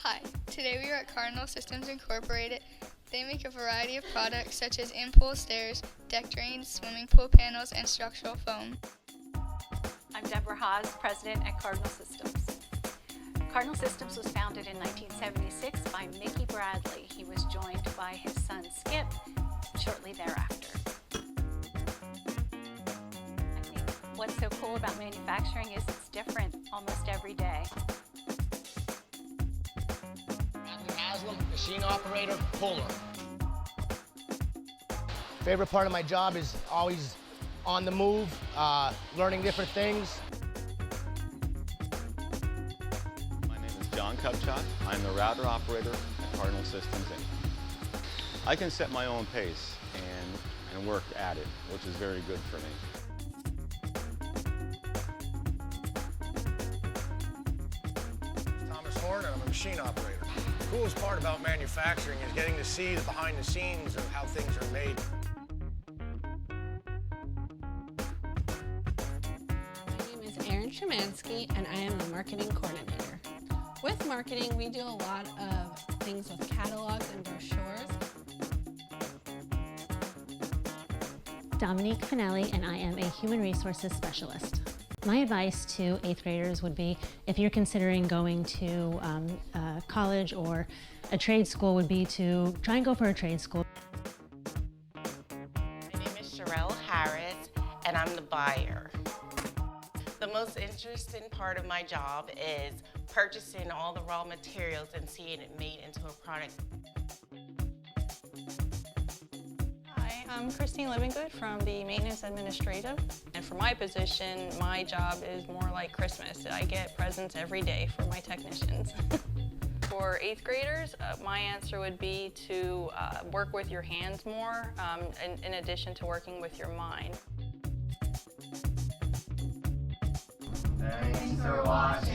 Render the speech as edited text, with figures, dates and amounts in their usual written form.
Hi, today we are at Cardinal Systems Incorporated. They make a variety of products such as in-pool stairs, deck drains, swimming pool panels, and structural foam. I'm Deborah Haas, president at Cardinal Systems. Cardinal Systems was founded in 1976 by Mickey Bradley. He was joined by his son Skip shortly thereafter. I think what's so cool about manufacturing is it's different almost every day. Machine operator, puller. Favorite part of my job is always on the move, learning different things. My name is John Kupchak. I'm the router operator at Cardinal Systems Inc. I can set my own pace and work at it, which is very good for me. And I'm a machine operator. The coolest part about manufacturing is getting to see the behind the scenes of how things are made. My name is Erin Szymanski and I am the marketing coordinator. With marketing, we do a lot of things with catalogs and brochures. Dominique Finelli, and I am a human resources specialist. My advice to 8th graders would be, if you're considering going to college or a trade school, would be to try and go for a trade school. My name is Sherelle Harris, and I'm the buyer. The most interesting part of my job is purchasing all the raw materials and seeing it made into a product. I'm Christine Livingood from the Maintenance Administrative, and for my position, my job is more like Christmas. I get presents every day for my technicians. For 8th graders, my answer would be to work with your hands more, in addition to working with your mind. Thanks for watching.